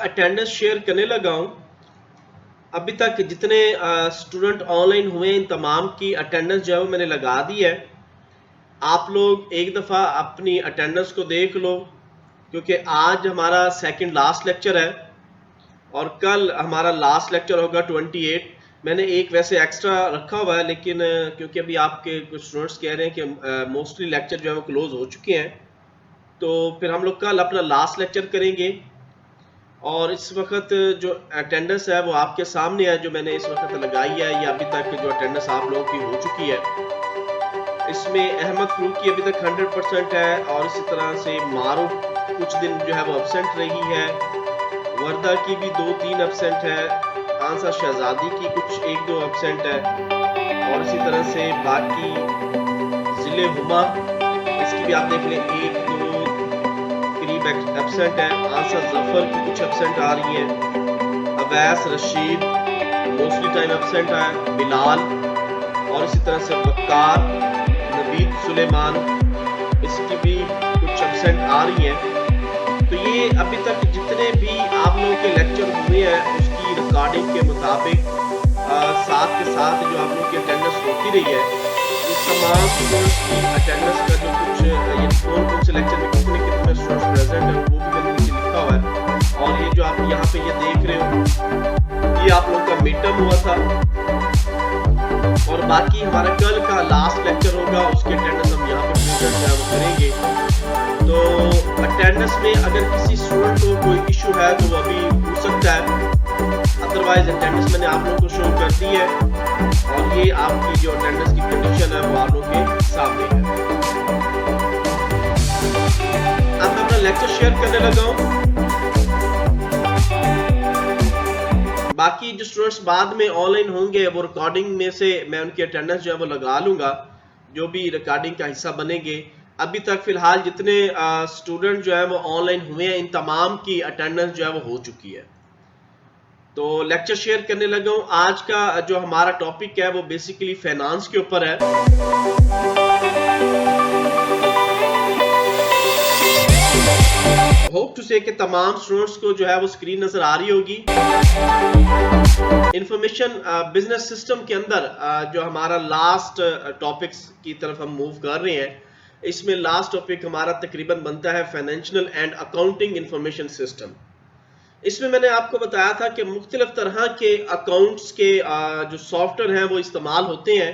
Attendance share करने लगा हूं। अभी तक जितने स्टूडेंट ऑनलाइन हुए इन तमाम की अटेंडेंस जो है वो मैंने लगा दी है। आप लोग एक दफ़ा अपनी अटेंडेंस को देख लो, क्योंकि आज हमारा सेकंड लास्ट लेक्चर है और कल हमारा लास्ट लेक्चर होगा 28। मैंने एक वैसे एक्स्ट्रा रखा हुआ है, लेकिन क्योंकि अभी आपके कुछ स्टूडेंट्स कह रहे हैं कि मोस्टली लेक्चर जो है वो क्लोज हो चुके हैं, तो फिर हम लोग कल अपना लास्ट लेक्चर करेंगे। और इस वक्त जो अटेंडेंस है वो आपके सामने है, जो मैंने इस वक्त लगाई है। ये अभी तक जो अटेंडेंस आप लोगों की हो चुकी है, इसमें अहमद फरूक की अभी तक 100% है, और इसी तरह से मारूफ कुछ दिन जो है वो एब्सेंट रही है, वर्दा की भी 2-3 एब्सेंट है, आंसा शहजादी की कुछ 1-2 एब्सेंट है, और इसी तरह से बाकी जिले हुमा इसकी भी आप देख लें 1-2 करीब एब्सेंट है। आंसा जफर की कुछ एब्सेंट आ रही है, Awais Rashid mostly time absent है, बिलाल, और इसी तरह से वक्कार, नवीद सुलेमान इसकी भी कुछ एब्सेंट आ रही है। तो ये अभी तक जितने भी आप लोगों के लेक्चर हुए हैं उसकी रिकॉर्डिंग के मुताबिक साथ के साथ जो आप लोगों की अटेंडेंस होती रही है, इस तमाम स्टूडेंट्स की अटेंडेंस का जो कुछ कौन से लेक्चर में कितने स्टूडेंट्स प्रेजेंट है वो भी मैंने नीचे लिखा हुआ है। और ये जो आप यहाँ पे ये देख रहे हो, ये आप लोगों का मिड टर्म हुआ था, और बाकी हमारा कल का लास्ट लेक्चर होगा, उसकी अटेंडेंस हम यहाँ पे प्रेजेंट जो है वो करेंगे। तो अटेंडेंस में अगर किसी स्टूडेंट को कोई इशू है तो वो अभी पूछ सकता है, अदरवाइज अटेंडेंस मैंने आप लोगों को शो कर दी है, और ये आपकी जो अटेंडेंस की कंडीशन है वो आप लोगों के सामने है। अब मैं अपना लेक्चर शेयर करने लगा हूँ। बाकी जो स्टूडेंट्स बाद में ऑनलाइन होंगे वो रिकॉर्डिंग में से मैं उनकी अटेंडेंस जो है वो लगा लूंगा, जो भी रिकॉर्डिंग का हिस्सा बनेंगे। अभी तक फिलहाल जितने स्टूडेंट जो है वो ऑनलाइन हुए हैं इन तमाम की अटेंडेंस जो है वो हो चुकी है। तो लेक्चर शेयर करने लगा हूं। आज का जो हमारा टॉपिक है वो बेसिकली फाइनेंस के ऊपर है। होप टू से कि तमाम स्टूडेंट्स को जो है वो स्क्रीन नजर आ रही होगी। इंफॉर्मेशन बिजनेस सिस्टम के अंदर जो हमारा लास्ट टॉपिक्स की तरफ हम मूव कर रहे हैं, इसमें लास्ट टॉपिक हमारा तकरीबन बनता है financial and accounting information system. इसमें मैंने आपको बताया था कि मुख्तलिफ तरह के अकाउंट्स के जो सॉफ्टवेयर हैं वो इस्तेमाल होते हैं।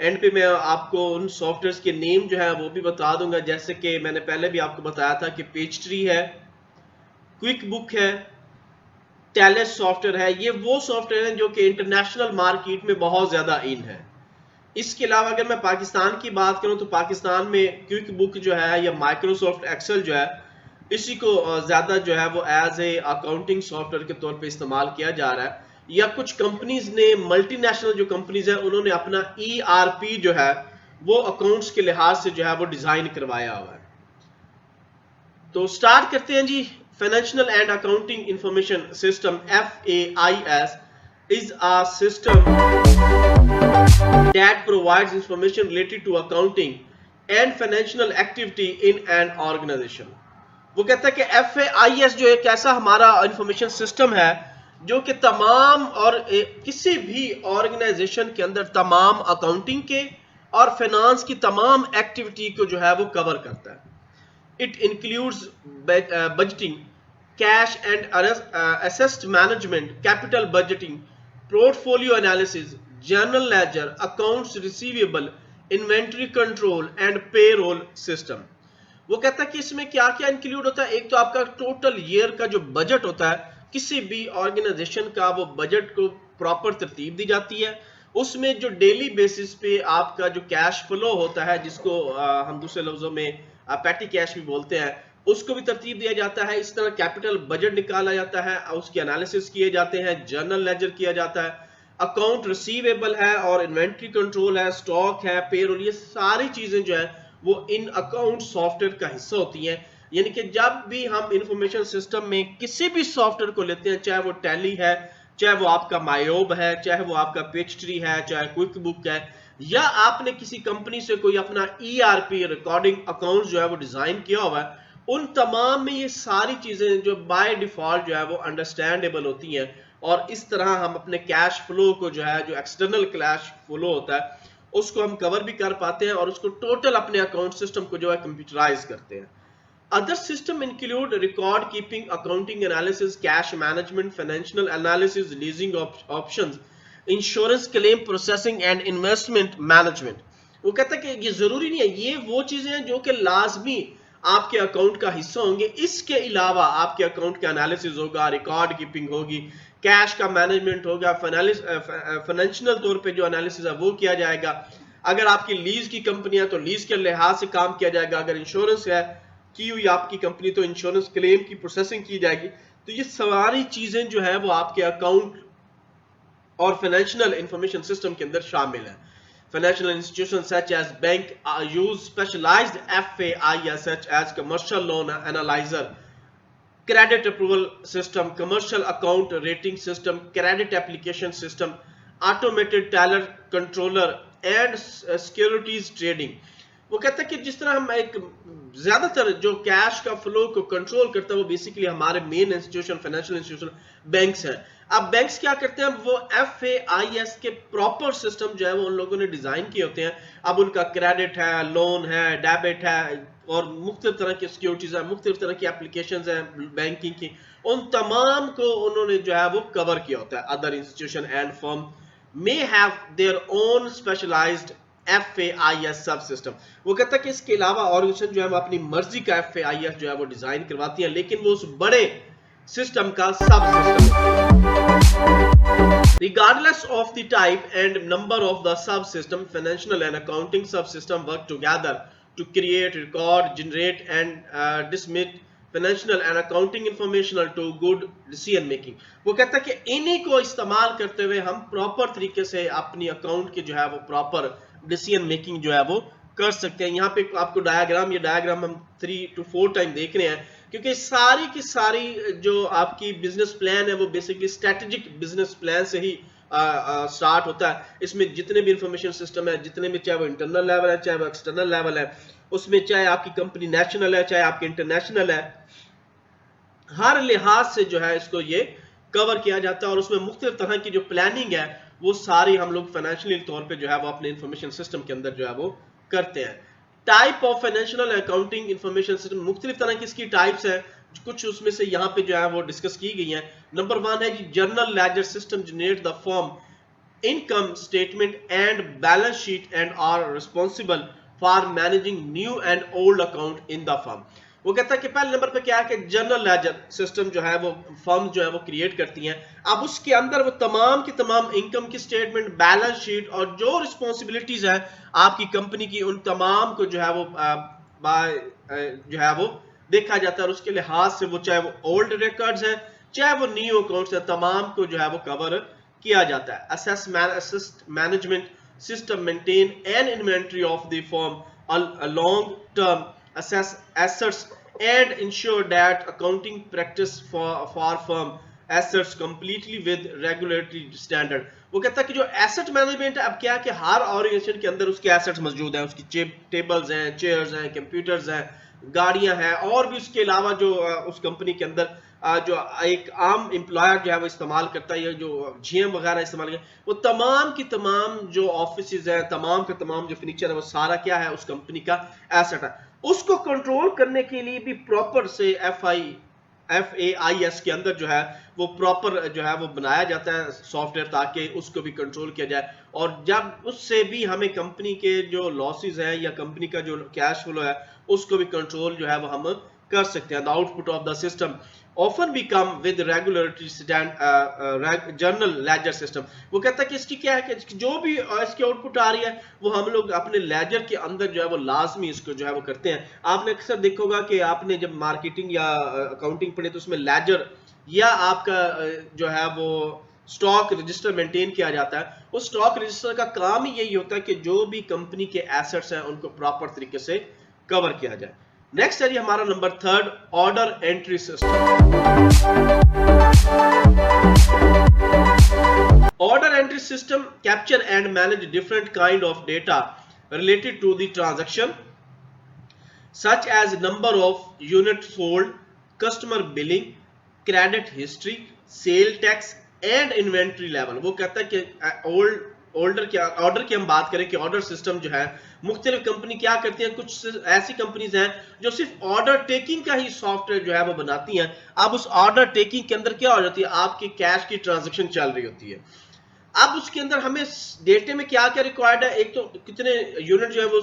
एंड पे मैं आपको उन सॉफ्टवेयर्स के नेम जो है वो भी बता दूंगा, जैसे कि मैंने पहले भी आपको बताया था कि पेजट्री है, क्विक बुक है, टैलेस सॉफ्टवेयर है। ये वो सॉफ्टवेयर हैं जो कि इंटरनेशनल मार्केट में बहुत ज्यादा इन है। इसके अलावा अगर मैं पाकिस्तान की बात करूं तो पाकिस्तान में क्विक बुक जो है या माइक्रोसॉफ्ट एक्सेल जो है, इसी को ज्यादा जो है वो एज ए अकाउंटिंग सॉफ्टवेयर के तौर पे इस्तेमाल किया जा रहा है। या कुछ कंपनीज ने, मल्टीनेशनल जो कंपनीज है, उन्होंने अपना ERP जो है वो अकाउंट्स के लिहाज से जो है वो डिजाइन करवाया हुआ है। तो स्टार्ट करते हैं जी। Financial and accounting information system FAIS is a system that provides information related to accounting and financial activity in an organization। वो कहता है कि FAIS जो एक ऐसा हमारा इंफॉर्मेशन सिस्टम है जो कि तमाम और किसी भी ऑर्गेनाइजेशन के अंदर तमाम अकाउंटिंग के और फाइनेंस की तमाम एक्टिविटी को जो है वो कवर करता है। It includes budgeting, cash and asset management, capital budgeting, portfolio analysis, general ledger, accounts receivable, inventory control and payroll system. वो कहता है कि इसमें क्या क्या इंक्लूड होता है। एक तो आपका टोटल ईयर का जो बजट होता है, किसी भी ऑर्गेनाइजेशन का वो बजट को प्रॉपर तरतीब दी जाती है। उसमें जो डेली बेसिस पे आपका जो कैश फ्लो होता है, जिसको हम दूसरे लफ्जों में पैटी कैश भी बोलते हैं, उसको भी तरतीब दिया जाता है। इस तरह कैपिटल बजट निकाला जाता है, उसके एनालिसिस किए जाते हैं, जर्नल लेजर किया जाता है, अकाउंट रिसीवेबल है और इन्वेंट्री कंट्रोल है, स्टॉक है, पेरोल, ये सारी चीजें जो है वो इन अकाउंट सॉफ्टवेयर का हिस्सा होती हैं। यानी कि जब भी हम इंफॉर्मेशन सिस्टम में किसी भी सॉफ्टवेयर को लेते हैं, चाहे वो टैली है, चाहे वो आपका मायोब है, चाहे वो आपका पेजट्री है, चाहे क्विक बुक है, या आपने किसी कंपनी से कोई अपना ERP रिकॉर्डिंग अकाउंट जो है वो डिजाइन किया हुआ है, उन तमाम में ये सारी चीजें जो बाय डिफॉल्ट जो है वो अंडरस्टैंडेबल होती हैं, और इस तरह हम अपने कैश फ्लो को जो है, जो एक्सटर्नल कैश फ्लो होता है, उसको हम कवर भी कर पाते हैं और उसको टोटल अपने अकाउंट सिस्टम को जो है कंप्यूटराइज करते हैं। Other systems include record keeping, accounting analysis, cash management, financial analysis, leasing options, insurance claim processing and investment management। वो कहता है कि ये जरूरी नहीं है, ये वो चीजें हैं जो कि लाजमी आपके अकाउंट का हिस्सा होंगे। इसके अलावा आपके अकाउंट का एनालिसिस होगा, रिकॉर्ड कीपिंग होगी, कैश का मैनेजमेंट होगा, फाइनेंशियल तौर पे जो एनालिसिस है वो किया जाएगा। अगर आपकी लीज की कंपनी है तो लीज के लिहाज से काम किया जाएगा। अगर इंश्योरेंस है की हुई आपकी कंपनी तो इंश्योरेंस क्लेम की प्रोसेसिंग की जाएगी। तो ये सारी चीजें जो है वो आपके अकाउंट और फाइनेंशियल इंफॉर्मेशन सिस्टम के अंदर शामिल है। Financial institution such as bank use specialised FAIS such as commercial loan analyser, credit approval system, commercial account rating system, credit application system, automated teller controller and securities trading। वो कहता है कि जिस तरह हम एक ज्यादातर जो कैश का फ्लो को कंट्रोल करता है वो बेसिकली हमारे main institution, financial institution banks हैं। अब बैंक्स क्या करते हैं, वो FAIS के प्रॉपर सिस्टम जो है वो उन लोगों ने डिजाइन किए होते हैं। अब उनका क्रेडिट है, लोन है, डेबिट है और मुख्तलिफ तरह की सिक्योरिटीज है, मुख्तलिफ तरह की एप्लीकेशंस हैं बैंकिंग की, उन तमाम को उन्होंने जो है वो कवर किया होता है। Other institution and firm may have their own specialised FAIS subsystem. वो कहता है कि इसके अलावा ऑर्गेनाइजेशन जो है वो अपनी मर्जी का FAIS जो है वो डिजाइन करवाती है, लेकिन वो उस बड़े सिस्टम का सब system. Regardless of the type and number of the subsystem, financial and accounting subsystem work together to create, record, generate and disseminate financial and accounting information to good decision making। वो कहता है कि इन्हीं को इस्तेमाल करते हुए हम प्रॉपर तरीके से अपनी अकाउंट की जो है वो प्रॉपर डिसीजन मेकिंग जो है वो कर सकते हैं। यहाँ पे आपको डायग्राम, ये डायग्राम हम 3 to 4 टाइम देख रहे हैं, क्योंकि सारी की सारी जो आपकी बिजनेस प्लान है वो बेसिकली स्ट्रेटेजिक बिजनेस प्लान से ही स्टार्ट होता है। इसमें जितने भी इंफॉर्मेशन सिस्टम है, जितने भी, चाहे वो इंटरनल लेवल है चाहे वो एक्सटर्नल लेवल है, उसमें चाहे आपकी कंपनी नेशनल है चाहे आपकी इंटरनेशनल है, हर लिहाज से जो है इसको ये कवर किया जाता है। और उसमें मुख्तलिफ तरह की जो प्लानिंग है वो सारी हम लोग फाइनेंशियल तौर पे जो है वो अपने इंफॉर्मेशन सिस्टम के अंदर जो है वो करते हैं। Type of financial accounting information system, मुख्तलिफ तरह की इसकी टाइप्स है, कुछ उसमें से यहाँ पे जो है वो डिस्कस की गई है। नंबर 1 है जी journal ledger system generate the firm income statement and balance sheet and are responsible for managing new and old account in the firm. वो कहता है कि पहले नंबर पे क्या है कि जनरल लेजर सिस्टम जो है वो फर्म जो है वो क्रिएट करती हैं। अब उसके अंदर वो तमाम की तमाम इनकम की स्टेटमेंट, बैलेंस शीट और जो रिस्पॉन्सिबिलिटीज है आपकी कंपनी की, उन तमाम को जो है वो देखा जाता है। और उसके लिहाज से वो चाहे वो ओल्ड रिकॉर्ड्स हैं चाहे वो न्यू अकाउंट्स हैं, तमाम को जो है वो कवर किया जाता है। Assess management system maintain an inventory of the form a long term, assess assets and ensure that accounting practice for firm assets completely with regulatory standard। वो कहता है कि जो एसेट मैनेजमेंट है, अब क्या है कि हर ऑर्गेनाइजेशन के अंदर उसके एसेट्स मौजूद हैं, उसकी टेबल्स हैं, चेयर्स हैं, कंप्यूटर्स हैं, गाड़ियां हैं, और भी उसके अलावा जो उस कंपनी के अंदर जो एक आम एम्प्लॉयर जो है वो इस्तेमाल करता है, जो GM वगैरह इस्तेमाल करता है, वो तमाम की तमाम जो ऑफिसेज हैं, तमाम के तमाम जो फर्नीचर है, वो सारा क्या है उस कंपनी का एसेट है। उसको कंट्रोल करने के लिए भी प्रॉपर से FAIS के अंदर जो है वो प्रॉपर जो है वो बनाया जाता है सॉफ्टवेयर, ताकि उसको भी कंट्रोल किया जाए। और जब उससे भी हमें कंपनी के जो लॉसेस हैं या कंपनी का जो कैश फ्लो है उसको भी कंट्रोल जो है वो हम कर सकते हैं। The output of the system often we come with regulatory journal ledger system। वो कहता है कि इसकी क्या है कि जो भी इसकी आउटपुट आ रही है वो हम लोग अपने लेजर के अंदर जो है वो लाजमी इसको जो है वो करते हैं। आपने अक्सर देखा होगा कि आपने जब मार्केटिंग या अकाउंटिंग पढ़े तो उसमें लेजर या आपका जो है वो स्टॉक रजिस्टर मेंटेन किया जाता है। उस स्टॉक रजिस्टर का काम ही यही होता है कि जो भी कंपनी के एसेट्स हैं उनको प्रॉपर तरीके से कवर किया जाए। नेक्स्ट है जी हमारा number 3, order entry system. Order entry system capture and manage different kind of data related to the transaction such as number of unit sold, customer billing, credit history, sale tax and inventory level. वो कहता है कि order की हम बात करें कि order system जो है मुख्तलिफ कंपनी क्या करती हैं, कुछ ऐसी कंपनीज हैं जो सिर्फ ऑर्डर टेकिंग का ही सॉफ्टवेयर जो है वो बनाती हैं। अब उस ऑर्डर टेकिंग के अंदर क्या हो जाती है, आपकी कैश की ट्रांजेक्शन चल रही होती है। अब उसके अंदर हमें डेटे में क्या क्या रिक्वायर्ड है, एक तो कितने यूनिट जो है वो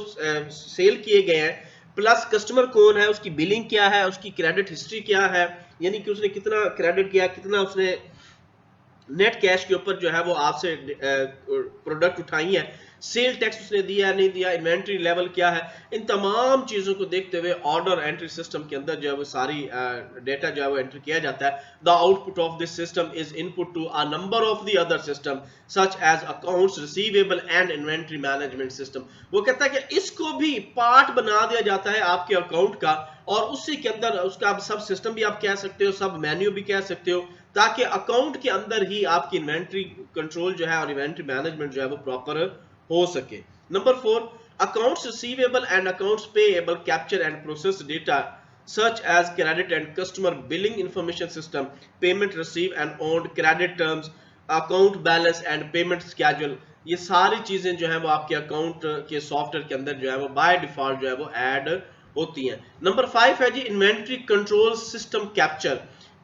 सेल किए गए हैं, प्लस कस्टमर कौन है, उसकी बिलिंग क्या है, उसकी क्रेडिट हिस्ट्री क्या है, यानी कि उसने कितना क्रेडिट किया, कितना उसने नेट कैश के ऊपर जो है वो आपसे प्रोडक्ट उठाई है, सेल टैक्स उसने दिया है नहीं दिया, इन्वेंट्री लेवल क्या है। इन तमाम चीजों को देखते हुए ऑर्डर एंट्री सिस्टम के अंदर जो है वो सारी डेटा जो है वो एंटर किया जाता है। The output of this system is input to a number of the other system such as accounts receivable and inventory management system. वो कहता है कि इसको भी पार्ट बना दिया जाता है आपके अकाउंट का, और उसी के अंदर उसका आप सब सिस्टम भी आप कह सकते हो, सब मेन्यू भी कह सकते हो, ताकि अकाउंट के अंदर ही आपकी इन्वेंट्री कंट्रोल जो है और इन्वेंट्री मैनेजमेंट जो है वो प्रॉपर हो सके। Number 4, accounts receivable and accounts payable capture and process data such as credit and customer billing information system, payment receive and owned credit terms, account balance and payment schedule। ये सारी चीजें जो है वो आपके अकाउंट के सॉफ्टवेयर के अंदर जो है वो बाय डिफॉल्ट जो है वो ऐड होती हैं। नंबर 5 है जी inventory control system capture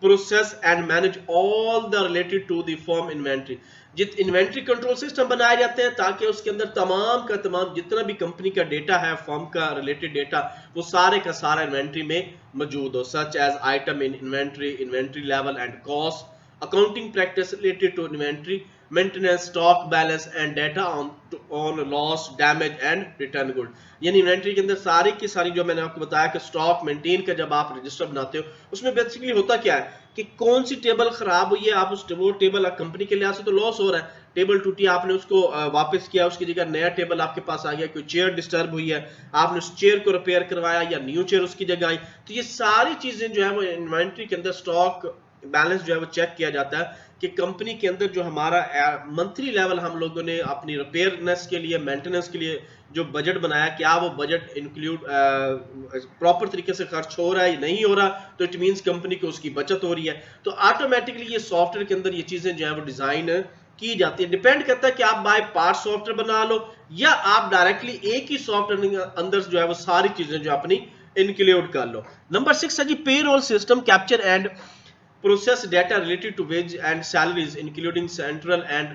process and manage all the related to the firm inventory. जित इन्वेंट्री कंट्रोल सिस्टम बनाए जाते हैं ताकि उसके अंदर तमाम का तमाम जितना भी कंपनी का डेटा है, फर्म का रिलेटेड डेटा, वो सारे का सारा इन्वेंट्री में मौजूद हो, such as item in inventory, inventory level and cost, accounting practice related to inventory, maintenance, stock balance and data on loss, damage and return good. यानी इन्वेंट्री के अंदर सारी की सारी जो मैंने आपको बताया कि स्टॉक मेंटेन का जब आप रजिस्टर बनाते हो उसमें बेसिकली होता क्या है कि कौन सी टेबल खराब हुई है, आप उस वो टेबल कंपनी के लिहाज से तो लॉस हो रहा है, टेबल टूटी, आपने उसको वापस किया, उसकी जगह नया टेबल आपके पास आ गया, कोई चेयर डिस्टर्ब हुई है, आपने उस चेयर को रिपेयर करवाया या न्यू चेयर उसकी जगह आई, तो ये सारी चीजें जो है वो इन्वेंट्री के अंदर स्टॉक बैलेंस जो है वो चेक किया जाता है कि कंपनी के अंदर जो हमारा मंथली लेवल हम लोगों ने अपनी रिपेयरनेस के लिए, मेंटेनेंस के लिए जो बजट बनाया, क्या वो बजट इंक्लूड प्रॉपर तरीके से खर्च हो रहा है या नहीं हो रहा, तो इट मींस कंपनी को उसकी बचत हो रही है। तो ऑटोमेटिकली ये सॉफ्टवेयर के अंदर ये चीजें जो है वो डिजाइन की जाती है। डिपेंड करता है कि आप बाय पार्ट सॉफ्टवेयर बना लो या आप डायरेक्टली एक ही सॉफ्टवेयर के अंदर जो है वो सारी चीजें जो अपनी इंक्लूड कर लो। नंबर 6 है जी payroll system capture and process data related to wage and salaries including central and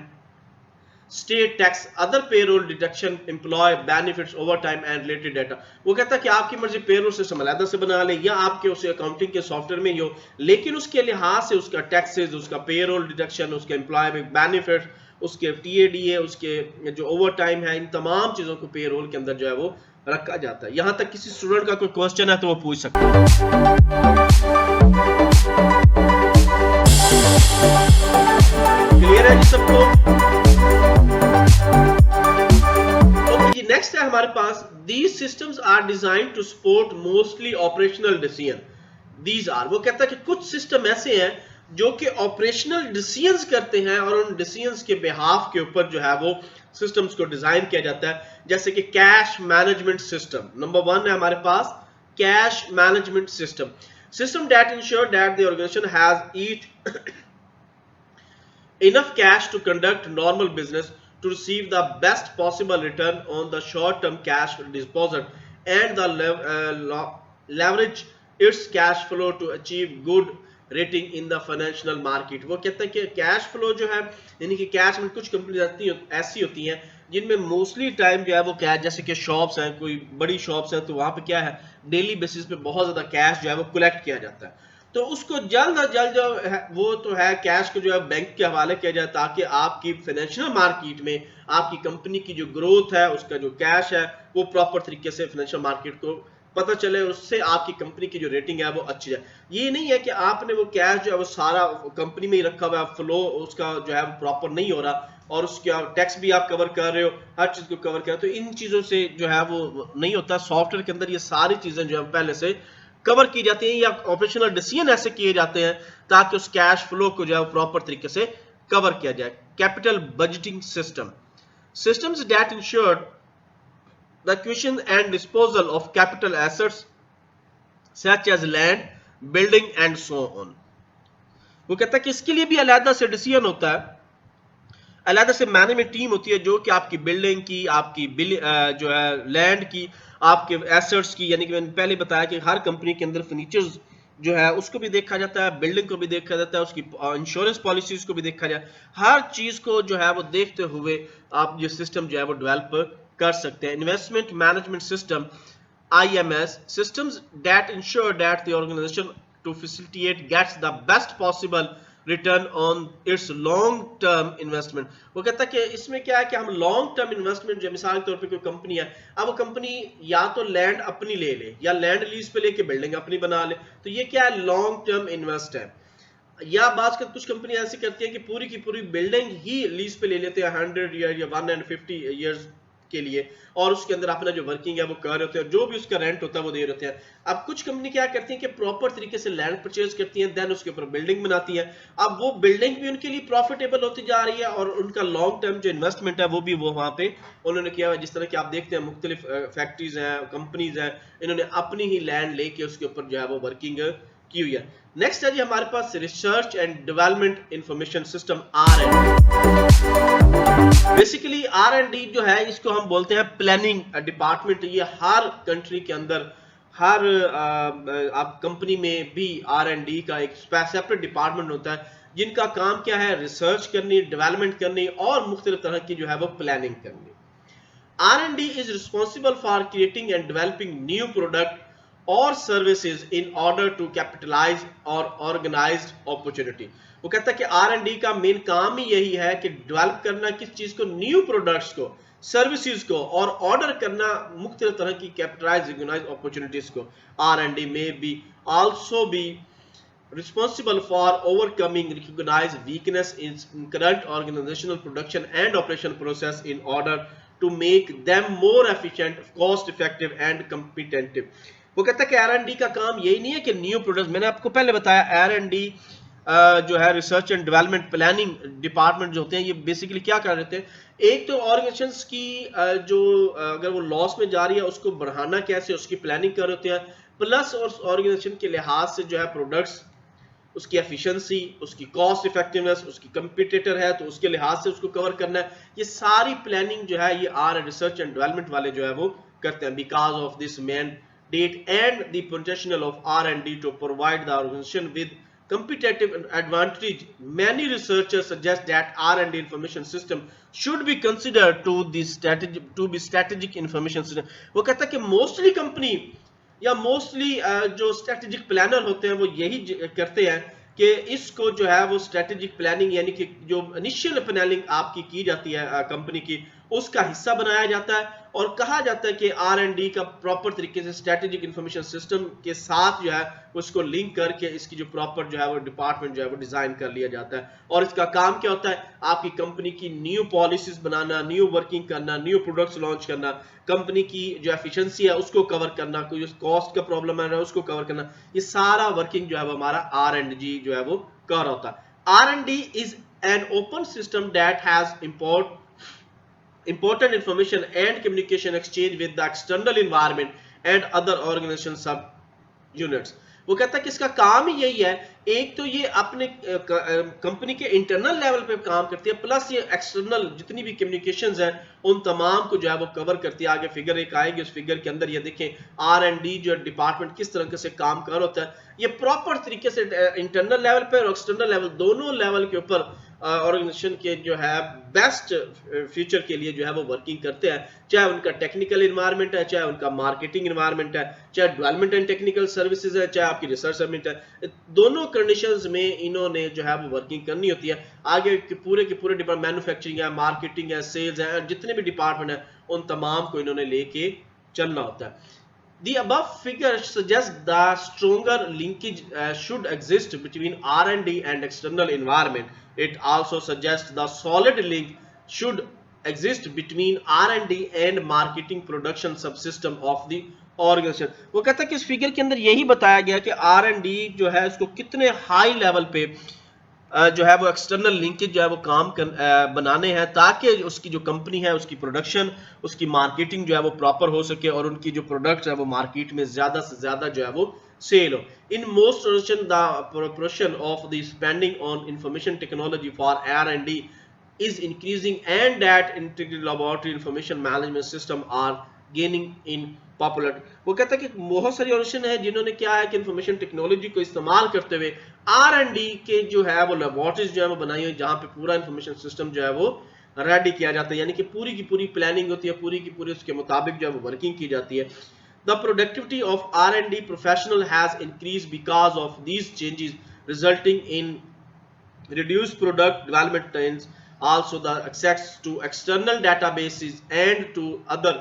state tax, other payroll deduction, employee benefits, overtime and related data। वो कहता है कि आपकी मर्जी पेरोल सिस्टम अलग से बना ले या आपके उस अकाउंटिंग के सॉफ्टवेयर में ही हो, लेकिन उसके लिहाज से उसका टैक्सेस, उसका पेरोल डिडक्शन, उसके एम्प्लॉय बेनिफिट, उसके टीएडीए, उसके जो ओवरटाइम है, इन तमाम चीजों को पेरोल के अंदर जो है वो रखा जाता है। यहां तक किसी स्टूडेंट का कोई क्वेश्चन है तो वो पूछ सकते हैं। क्लियर है जी सबको? ओके जी, नेक्स्ट है हमारे पास these systems are designed to support mostly operational decision। these are, वो कहता है कि कुछ सिस्टम ऐसे हैं जो कि ऑपरेशनल डिसीजंस करते हैं और उन डिसीजंस के बिहाफ के ऊपर जो है वो सिस्टम्स को डिजाइन किया जाता है। जैसे कि कैश मैनेजमेंट सिस्टम नंबर 1 है हमारे पास, cash management system, system that ensure that the organisation has enough cash to conduct normal business, to receive the best possible return on the short-term cash deposit, and the leverage its cash flow to achieve good rating in the financial market। वो कहता है कि cash flow जो है, यानी कि cash में कुछ कंपनी ऐसी होती हैं जिनमें मोस्टली टाइम जो है वो कैश, जैसे कि शॉप्स हैं, कोई बड़ी शॉप्स हैं, तो वहां पे क्या है डेली बेसिस पे बहुत ज्यादा कैश जो है वो कलेक्ट किया जाता है, तो उसको जल्द अज जल्द जो है वो तो है कैश को जो है बैंक के हवाले किया जाए ताकि आपकी फाइनेंशियल मार्केट में आपकी कंपनी की जो ग्रोथ है, उसका जो कैश है वो प्रॉपर तरीके से फाइनेंशियल मार्केट को पता चले, उससे आपकी कंपनी की जो रेटिंग है वो अच्छी है। ये नहीं है कि आपने वो कैश जो है वो सारा कंपनी में ही रखा हुआ है, फ्लो उसका जो है वो प्रॉपर नहीं हो रहा और उसका टैक्स भी आप कवर कर रहे हो, हर चीज को कवर कर रहे हो, तो इन चीजों से जो है वो नहीं होता। सॉफ्टवेयर के अंदर ये सारी चीजें जो है पहले से कवर की जाती हैं या ऑपरेशनल डिसीजन ऐसे किए जाते हैं ताकि उस कैश फ्लो को जो है प्रॉपर तरीके से कवर किया जाए। Capital budgeting system, systems that ensure the acquisition and disposal of capital assets, such as land, building and so on. वो कहता है कि इसके लिए भी अलग से डिसीजन होता है, अलग से मैनेजमेंट टीम होती है जो कि आपकी बिल्डिंग की, आपकी जो है लैंड की, आपके एसेट्स की, यानी कि मैंने पहले बताया कि हर कंपनी के अंदर फर्नीचर्स जो है उसको भी देखा जाता है, बिल्डिंग को भी देखा जाता है, उसकी इंश्योरेंस पॉलिसीज को भी देखा जाए, हर चीज को जो है वो देखते हुए आप ये सिस्टम जो है वो डेवलप कर सकते हैं। Investment management system IMS systems that ensure that the organization to facilitate gets the best possible return on it's long term investment. वो कहता है कि इसमें क्या है कि हम लॉन्ग टर्म इन्वेस्टमेंट, जो मिसाल के तौर पे कोई कंपनी है, अब वो कंपनी या तो लैंड अपनी ले ले या लैंड लीज पे लेके बिल्डिंग अपनी बना ले, तो ये क्या है, लॉन्ग टर्म इन्वेस्ट है। या बात कर कुछ कंपनी ऐसी करती है कि पूरी की पूरी बिल्डिंग ही लीज पे ले लेते हैं 100 ईयर या 150 ईयर्स के लिए, और उसके अंदर अपना जो वर्किंग है वो कर रहे होते हैं, जो भी उसका रेंट होता है वो दे रहे होते हैं। अब कुछ कंपनी क्या करती हैं कि प्रॉपर तरीके से लैंड परचेज करती हैं, देन उसके ऊपर बिल्डिंग बनाती हैं। अब वो बिल्डिंग भी उनके लिए प्रॉफिटेबल होती जा रही है और उनका लॉन्ग टर्म जो इन्वेस्टमेंट है वो भी वो वहां पे उन्होंने किया हुआ। जिस तरह की आप देखते हैं मुख्तलिफ फैक्ट्रीज हैं, कंपनीज हैं, इन्होंने अपनी ही लैंड लेके उसके ऊपर जो है वो वर्किंग की हुई है। नेक्स्ट है जी हमारे पास research and development information system R&D। Basically R&D जो है इसको हम बोलते हैं प्लानिंग डिपार्टमेंट। ये हर कंट्री के अंदर, हर आप कंपनी में भी R&D का एक सेपरेट डिपार्टमेंट होता है जिनका काम क्या है, रिसर्च करनी, डेवलपमेंट करनी और मुख्तलिफ तरह की जो है वो प्लानिंग करनी। R&D is responsible for creating and developing new product or services in order to capitalize or organized opportunity। वो कहता है कि R&D का मेन काम ही यही है कि डेवलप करना किस चीज को, न्यू प्रोडक्ट्स को, सर्विसेज को, और ऑर्डर करना मुख्तलिफ तरह की कैपिटलाइज रिकॉग्नाइज अपॉर्चुनिटीज को। R&D में भी also be responsible for overcoming recognized weakness in current organizational production and operation process in order to make them more efficient, cost effective and competitive। वो कहता है कि R&D का काम यही नहीं है कि न्यू प्रोडक्ट, मैंने आपको पहले बताया R&D जो है research and development planning department जो होते हैं ये बेसिकली क्या कर रहे थे, एक तो ऑर्गेनाइजेशंस की जो अगर वो लॉस में जा रही है उसको बढ़ाना कैसे, उसकी प्लानिंग कर रहे होते हैं, प्लस और ऑर्गेनाइजेशन के लिहाज से जो है प्रोडक्ट्स, उसकी एफिशिएंसी, उसकी कॉस्ट इफेक्टिवनेस, उसकी कंपटीटर है तो उसके लिहाज से उसको कवर करना है। ये सारी प्लानिंग जो है ये रिसर्च एंड डेवलपमेंट वाले जो है वो करते हैं। Because of this mandate and the potential of R&D to provide the organization with competitive advantage, many researchers suggest that R&D information system should be considered to be strategic information system। वो कहता है कि mostly company या mostly जो strategic planner होते हैं वो यही करते हैं कि इसको जो है वो स्ट्रेटेजिक प्लानिंग, यानी कि जो इनिशियल प्लानिंग आपकी की जाती है कंपनी की, उसका हिस्सा बनाया जाता है और कहा जाता है कि R&D का प्रॉपर तरीके से स्ट्रेटेजिक इंफॉर्मेशन सिस्टम के साथ जो है उसको लिंक करके इसकी जो प्रॉपर जो है वो डिपार्टमेंट जो है वो डिजाइन कर लिया जाता है। और इसका काम क्या होता है, आपकी कंपनी की न्यू पॉलिसीज बनाना, न्यू वर्किंग करना, न्यू प्रोडक्ट्स लॉन्च करना, कंपनी की जो एफिशिएंसी है उसको कवर करना, कोई कॉस्ट का प्रॉब्लम है उसको कवर करना, ये सारा वर्किंग जो है वो हमारा R&D जो है वो कर रहा होता है। R&D is an open system that has important information and communication exchange with the external environment and other organization sub units। वो कहता है कि इसका काम ही यही है, एक तो ये अपने कंपनी के इंटरनल लेवल पे काम करती है, प्लस ये एक्सटर्नल जितनी भी कम्युनिकेशंस हैं उन तमाम को जो है वो कवर करती है। आगे फिगर एक आएगी, उस फिगर के अंदर ये देखें R&D जो डिपार्टमेंट किस तरह से काम कर होता है। ये प्रॉपर तरीके से इंटरनल लेवल पे और एक्सटर्नल लेवल दोनों लेवल के ऊपर ऑर्गेनाइजेशन के जो है बेस्ट फ्यूचर के लिए जो है वो वर्किंग करते हैं, चाहे उनका टेक्निकल एनवायरनमेंट है, चाहे उनका मार्केटिंग एनवायरनमेंट है, चाहे डेवलपमेंट एंड टेक्निकल सर्विसेज है, चाहे आपकी रिसर्च सबमिट है, दोनों कंडीशंस में इन्होंने जो है वो वर्किंग करनी होती है। आगे के पूरे डिपार्टमेंट, मैन्युफैक्चरिंग है, मार्केटिंग है, सेल्स है, जितने भी डिपार्टमेंट है उन तमाम को इन्होंने लेके चलना होता है। The above figure suggests the stronger linkage should exist between R&D and external environment. It also suggests the solid link should exist between R&D and marketing production subsystem of the organization। वो कहता है कि इस figure के अंदर यही बताया गया कि R&D जो है इसको कितने हाई लेवल पे जो है वो एक्सटर्नल लिंकेज जो है वो बनाने हैं, ताकि उसकी जो कंपनी है उसकी प्रोडक्शन, उसकी मार्केटिंग जो है वो प्रॉपर हो सके और उनकी जो प्रोडक्ट्स है वो मार्केट में ज्यादा से ज्यादा जो है वो सेल हो। In most occasion the proportion of the spending on information technology for R&D is increasing, and that integrated laboratory information management system are gaining in popularity। वो कहता है कि बहुत सारी ऑर्गेनाइजेशन है जिन्होंने क्या है कि इंफॉर्मेशन टेक्नोलॉजी को इस्तेमाल करते हुए R&D के जो है वो लेबोरेटरीज जो है वो बनाई हुई, जहां पे पूरा इंफॉर्मेशन सिस्टम जो है वो रेडी किया जाता है, यानी कि पूरी की पूरी प्लानिंग होती है, पूरी की पूरी उसके मुताबिक जो है वो वर्किंग की जाती है। The productivity of R&D professional has increased because of these changes, resulting in reduced product development times. Also, the access to external databases and to other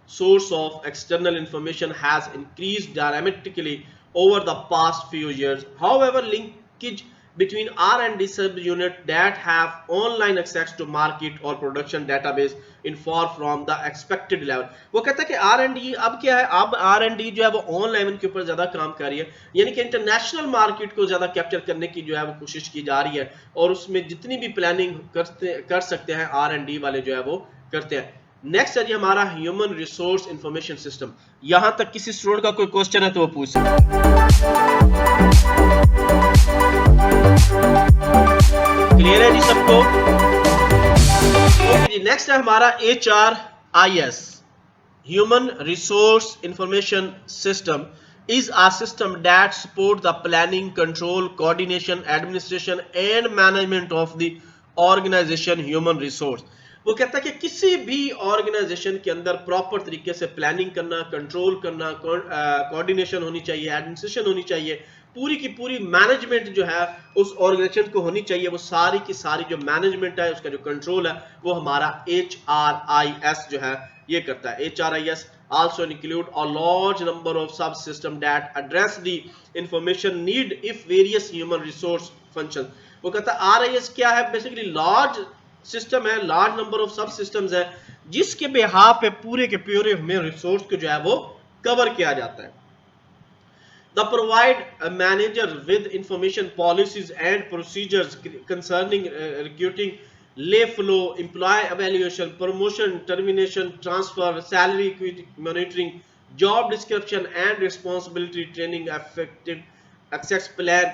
source of external information has increased dramatically over the past few years. However, linkage between R&D subunit that have online access to market or production database in far from the expected level। वो कहता है कि R&D अब क्या है, अब R&D जो है वो ऑनलाइन के ऊपर ज्यादा काम कर रही है, यानी कि इंटरनेशनल मार्केट को ज्यादा कैप्चर करने की जो है वो कोशिश की जा रही है, और उसमें जितनी भी प्लानिंग कर सकते हैं R&D वाले जो है वो करते हैं। नेक्स्ट है जी हमारा ह्यूमन रिसोर्स इंफॉर्मेशन सिस्टम। यहां तक किसी स्टूडेंट का कोई क्वेश्चन है तो वो पूछ सकते हैं। क्लियर है जी सबको? ओके जी, नेक्स्ट है हमारा HRIS, human resource information system is a system that supports the planning, control, coordination, administration and management of the organization human resource। वो कहता है कि किसी भी ऑर्गेनाइजेशन के अंदर प्रॉपर तरीके से प्लानिंग करना, कंट्रोल करना, कोऑर्डिनेशन होनी चाहिए, एडमिनिस्ट्रेशन होनी चाहिए, पूरी की पूरी मैनेजमेंट जो है उस ऑर्गेनाइजेशन को होनी चाहिए। वो सारी की सारी जो मैनेजमेंट है, उसका जो कंट्रोल है, वो हमारा HRIS जो है ये करता है। HRIS also include a large number of subsystems that address the information need if various human resource functions। वो कहता है RIS क्या है, बेसिकली लार्ज सिस्टम है, लार्ज नंबर ऑफ सब सिस्टम्स है, जिसके बिहाफ पे पूरे के पूरे ह्यूमन रिसोर्स को जो है वो कवर किया जाता है। The provide a manager with information policies and procedures concerning recruiting, lay flow, employee evaluation, promotion, termination, transfer, salary monitoring, job description and responsibility training, effective access plan,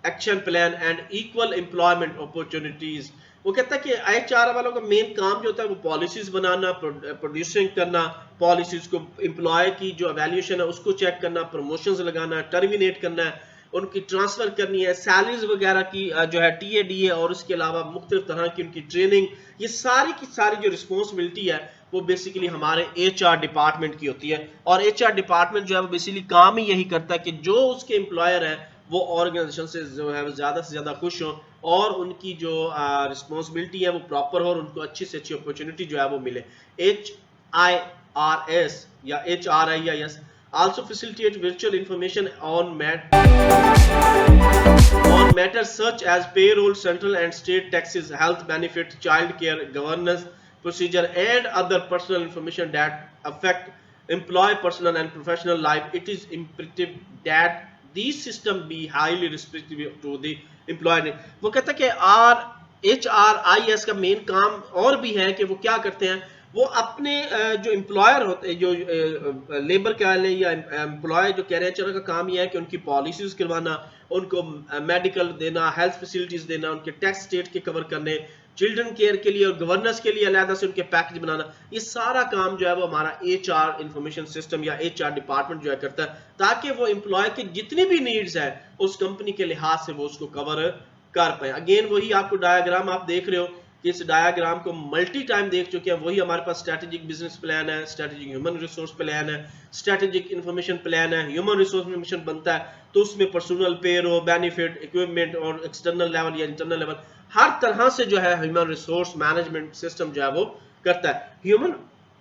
action plan and equal employment opportunities। वो कहता है कि HR वालों का main काम जो होता है वो पॉलिसीज बनाना, प्रोड्यूसिंग करना, पॉलिसीज को, एम्प्लॉय की जो एवेल्यूएशन है उसको चेक करना, प्रमोशंस लगाना, टर्मिनेट करना है, उनकी ट्रांसफर करनी है, सैलरीज वगैरह की जो है TADA और उसके अलावा मुख्तलिफ तरह की उनकी ट्रेनिंग, ये सारी की सारी जो रिस्पॉन्सिबिलिटी है वो बेसिकली हमारे HR डिपार्टमेंट की होती है। और HR डिपार्टमेंट जो है वो बेसिकली काम ही यही करता है कि जो उसके एम्प्लॉयर है वो ऑर्गेनाइजेशन से जो है ज्यादा से ज्यादा खुश हो और उनकी जो रिस्पॉन्सिबिलिटी है वो प्रॉपर हो और उनको अच्छी से अच्छी अपॉर्चुनिटी जो है वो मिले। HIRS या HRIS also facilitate virtual information on matters such as payroll, central and state taxes, health benefits, child care, governance procedure and other personal information that affect employee personal and professional life. It is imperative that these system be highly responsive to the employee। वो कहता है कि HRIS का main काम और भी है कि वो क्या करते हैं, वो अपने जो एम्प्लॉयर होते हैं, जो लेबर कह लें या एम्प्लॉय जो कह रहे हैं, चलो का काम यह है कि उनकी पॉलिसीज करवाना, उनको मेडिकल देना, हेल्थ फैसिलिटीज देना, उनके टैक्स स्टेट के कवर करने, चिल्ड्रन केयर के लिए और गवर्नेंस के लिए अलग से उनके पैकेज बनाना, ये सारा काम जो है वो हमारा HR इंफॉर्मेशन सिस्टम या HR डिपार्टमेंट जो है करता है, ताकि वो एम्प्लॉय की जितनी भी नीड्स है उस कंपनी के लिहाज से वो उसको कवर कर पाए। अगेन वही आपको डायग्राम आप देख रहे हो कि इस डायग्राम को मल्टी टाइम देख चुके हैं। वही हमारे पास स्ट्रेटेजिक बिजनेस प्लान है, स्ट्रेटेजिक ह्यूमन रिसोर्स प्लान है, स्ट्रेटेजिक इंफॉर्मेशन प्लान है, ह्यूमन रिसोर्स इंफॉर्मेशन बनता है तो उसमें पर्सनल, पेरो, बेनिफिट, इक्विपमेंट और एक्सटर्नल लेवल या इंटरनल लेवल हर तरह से जो है ह्यूमन रिसोर्स मैनेजमेंट सिस्टम जो है वो करता है। Human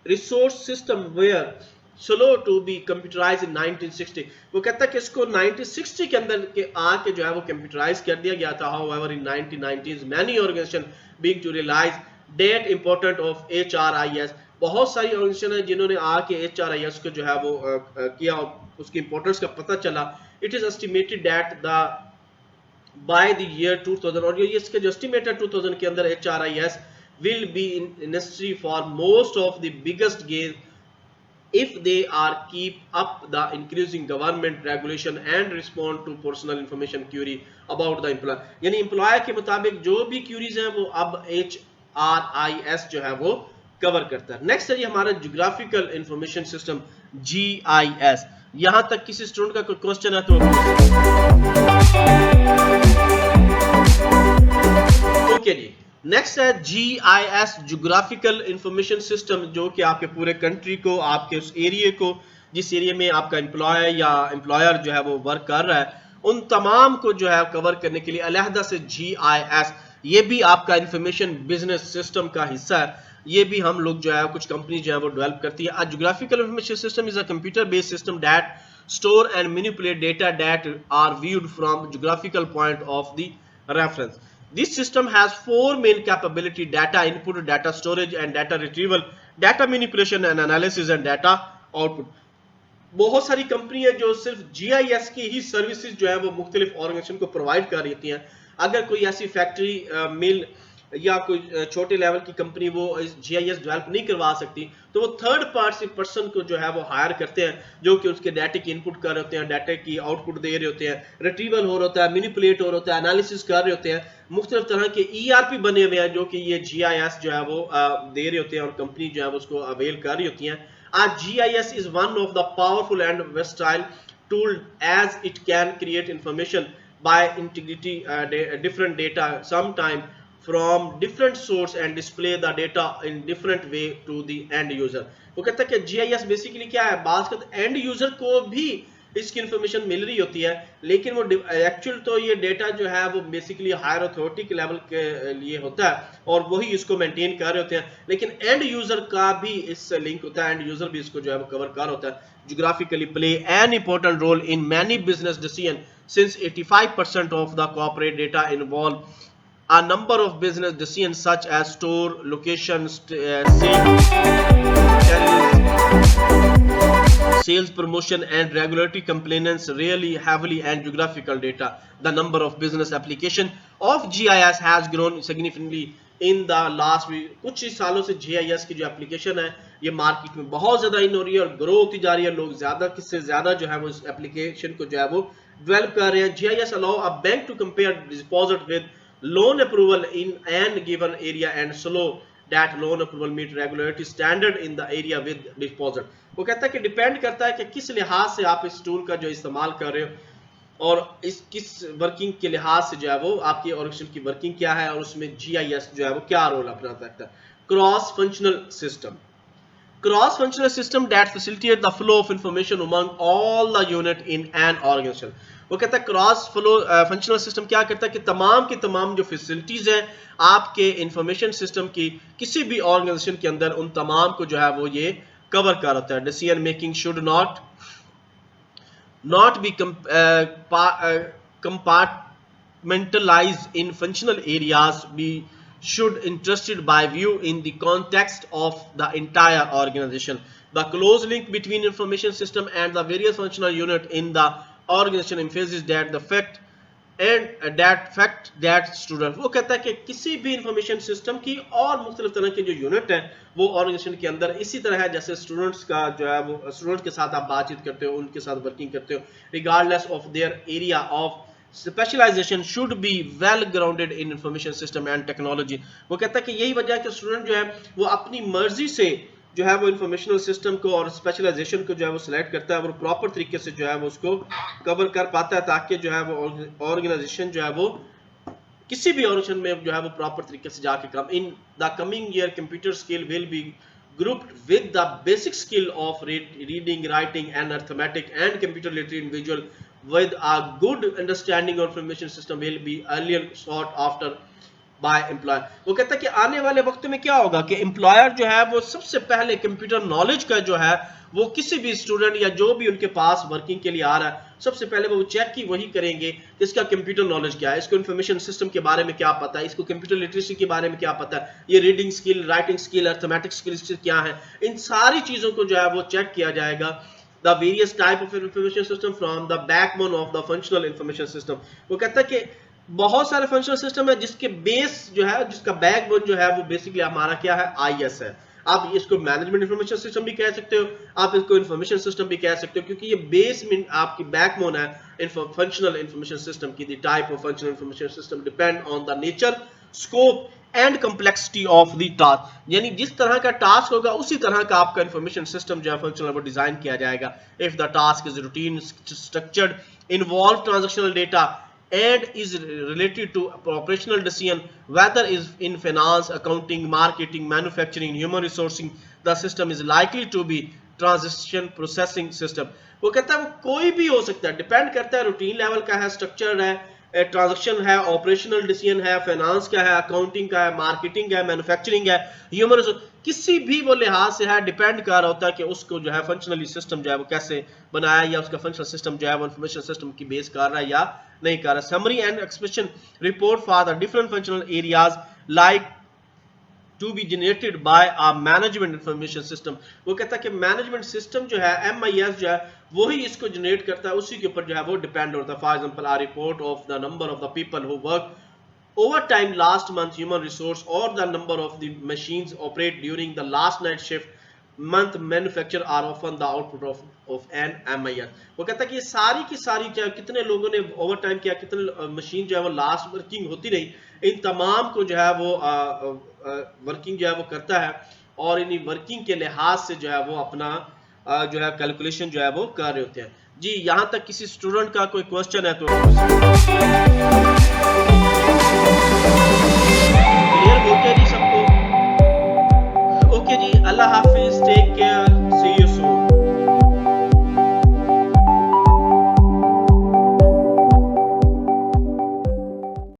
resource system were slow to be computerise in 1960। वो कहता है कि इसको 1960 के अंदर के आके जो है वो कंप्यूटराइज कर दिया गया था। However in 1990s many organisation being to realise that important of HRIS। बहुत सारी ऑर्गेनाइजेशन है जिन्होंने आके HRIS को जो है वो किया, उसकी इंपॉर्टेंस का पता चला। It is estimated that the by the year 2000, और ये इसके जो एस्टिमेट है 2000 के अंदर HRIS will be necessary for most of the biggest gain if they are keep up the increasing government regulation and respond to personal information query about the employer। यानी employer के मुताबिक जो भी क्यूरीज हैं वो अब HRIS जो है वो कवर करता है। नेक्स्ट है जी हमारा ज्योग्राफिकल इंफॉर्मेशन सिस्टम GIS। यहां तक किसी स्टूडेंट का कोई क्वेश्चन है तो ओके जी। नेक्स्ट है GIS ज्योग्राफिकल इंफॉर्मेशन सिस्टम, जो कि आपके पूरे कंट्री को, आपके उस एरिया को, जिस एरिया में आपका एम्प्लॉय या एम्प्लॉयर जो है वो वर्क कर रहा है, उन तमाम को जो है कवर करने के लिए अलहदा से GIS, ये भी आपका इंफॉर्मेशन बिजनेस सिस्टम का हिस्सा है। ये भी हम लोग जो है कुछ कंपनी जो है वो डेवलप करती है। Geographical information system is a computer based system that store and manipulate data that are viewed from geographical point of the reference. This system has four main capability: data input, data storage and data retrieval, data manipulation and analysis and data output। बहुत सारी company है जो सिर्फ GIS की ही services जो है वो मुख्तलिफ ऑर्गेनाइजेशन को प्रोवाइड कर रही हैं। अगर कोई ऐसी फैक्ट्री, मिल या कोई छोटे लेवल की कंपनी वो GIS डेवलप नहीं करवा सकती, तो वो थर्ड पार्टी पर्सन को जो है वो हायर करते हैं, जो कि उसके डाटा की इनपुट कर रहे होते हैं, डाटा की आउटपुट दे रहे होते हैं, रिट्रीवल हो रहा होता है, मैनिपुलेट हो रहा होता है, एनालिसिस कर रहे होते हैं। मुख्तलिफ तरह के ERP बने हुए हैं जो कि ये GIS जो है वो दे रहे होते हैं और कंपनी जो है वो उसको अवेल कर रही होती हैं। GIS is one of the powerful and versatile tool as it can create information by integrating different data sometime from different source and display the data in different way to the end user। वो कहता है कि GIS basically क्या है, बात करते and user को भी इसकी इंफॉर्मेशन मिल रही होती है, लेकिन वो एक्चुअल तो ये डेटा जो है वो बेसिकली हायर अथॉरिटी के लेवल के लिए होता है और वही इसको मेंटेन कर रहे होते हैं, लेकिन एंड यूजर का भी इससे लिंक होता है, एंड यूजर भी इसको जो है वो कवर कर होता है। Geographically play an important role in many business decisions since 85% of the corporate data involve a number of business decisions such as store location, sales promotion and regulatory compliance really heavily and geographical data। The number of business application of GIS has grown significantly in the last week। कुछ ही सालों से GIS की जो application है ये market में बहुत ज्यादा इन हो रही है और ग्रो होती जा रही है। लोग ज्यादा किससे ज्यादा जो है वो इस एप्लीकेशन को जो है वो डेवलप कर रहे हैं। GIS allow a bank to compare deposit with loan approval in an given area and slow that loan approval meet regulatory standard in the area with deposit। वो कहता है कि डिपेंड करता है कि किस लिहाज से आप इस टूल का जो इस्तेमाल कर रहे हो और इस किस वर्किंग के लिहाज से जो है वो आपकी ऑर्गेनाइजेशन की वर्किंग क्या है और उसमें GIS जो है वो क्या रोल अपना सकता है। Cross functional system, cross functional system that facilitate the flow of information among all the unit in an organization। वो कहता है क्रॉस फ्लो फंक्शनल सिस्टम क्या करता है कि तमाम की तमाम जो फैसिलिटीज हैं आपके इंफॉर्मेशन सिस्टम की किसी भी ऑर्गेनाइजेशन के अंदर, उन तमाम को जो है वो ये कवर कर होता है। Decision making should not be compartmentalized in functional areas, be should interested by view in the context of the entire organization। The close link between information system and the various functional unit in the organization emphasizes that the fact that student। वो कहता है कि किसी भी information system की और मुख्तलिफ तरह के जो यूनिट है वो ऑर्गेनाइजेशन के अंदर इसी तरह है जैसे स्टूडेंट्स का जो है वो स्टूडेंट के साथ आप बातचीत करते हो, उनके साथ वर्किंग करते हो, regardless of their area of specialisation should be well grounded in information system and technology. वो कहता है कि यही वजह है कि स्टूडेंट जो है वो अपनी मर्जी से जो है वो इंफॉर्मेशनल सिस्टम को और स्पेशलाइजेशन को जो है वो सिलेक्ट करता है और प्रॉपर तरीके से जो है वो उसको कवर कर पाता है, ताकि जो है वो ऑर्गेनाइजेशन जो है वो किसी भी ऑर्गेनाइजेशन में जो है वो प्रॉपर तरीके से जाके काम। In the coming year computer skill will be grouped with the basic skill of reading, writing and arithmetic and computer literate individual with a good understanding of information system will be earlier sought after by employer। वो कहता है कि आने वाले वक्त में क्या होगा कि एम्प्लॉयर जो है वो सबसे पहले कंप्यूटर नॉलेज का जो है वो किसी भी स्टूडेंट या जो भी उनके पास वर्किंग के लिए आ रहा है सबसे पहले वो चेक की वही करेंगे कि इसका कंप्यूटर नॉलेज क्या है, इसको इंफॉर्मेशन सिस्टम के बारे में क्या पता है, इसको कंप्यूटर लिटरेसी के बारे में क्या पता है, ये reading skill, writing skill, arithmetic skills क्या है, इन सारी चीजों को जो है वो चेक किया जाएगा। The various type of information system from the backbone of the functional information system। वो कहता है कि बहुत सारे फंक्शनल सिस्टम है जिसके बेस जो है, जिसका बैकबोन जो है वो बेसिकली हमारा क्या है, आईएस है। आप इसको मैनेजमेंट इंफॉर्मेशन सिस्टम भी कह सकते हो, आप इसको इंफॉर्मेशन सिस्टम भी कह सकते हो, क्योंकि ये बेस में आपकी बैकबोन है फंक्शनल इंफॉर्मेशन सिस्टम की। The type of functional information system depend on the nature, scope and complexity of the task, यानी जिस तरह का टास्क होगा उसी तरह का आपका इंफॉर्मेशन सिस्टम जो है फंक्शनल वो डिजाइन किया जाएगा। If the task is routine structured, involve transactional data and is related to operational decision, whether is in finance, accounting, marketing, manufacturing, human resourcing, the system is likely to be transaction processing system। वो कहता है वो कोई भी हो सकता है, depend करता है रूटीन लेवल का है, स्ट्रक्चर है, ट्रांजैक्शन है, ऑपरेशनल डिसीजन है, फाइनेंस का है, अकाउंटिंग का है, मार्केटिंग है, मैन्युफैक्चरिंग है, ह्यूमन रिसोर्स, किसी भी वो लिहाज से है, डिपेंड कर रहा होता है कि उसको जो है फंक्शनली सिस्टम जो है वो कैसे बनाया, या उसका फंक्शनल सिस्टम जो है वो इंफॉर्मेशन सिस्टम की बेस कर रहा है या नहीं कर रहा। Summary and expression report for the different functional areas like to be generated by a management information system. वो कहता है कि मैनेजमेंट सिस्टम जो है, MIS जो है, वही इसको जनरेट करता है, उसी के ऊपर जो है वो डिपेंड होता है। For example a report of the number of the people who work overtime last month, human resource, or the number of the machines operate during the last night shift month manufacture are often the output of an MIS। वो कहता है कि ये सारी की सारी क्या, कितने लोगों ने ओवर टाइम किया, कितने मशीन जो है वो लास्ट वर्किंग होती रही, इन तमाम को जो है वो वर्किंग जो है वो करता है, और इन वर्किंग के लिहाज से जो है वो अपना जो है कैलकुलेशन जो है वो कर रहे होते हैं। जी यहाँ तक किसी स्टूडेंट का कोई क्वेश्चन है तो क्लियर हो गया जी सबको? ओके जी, अल्लाह हाफिज, टेक केयर।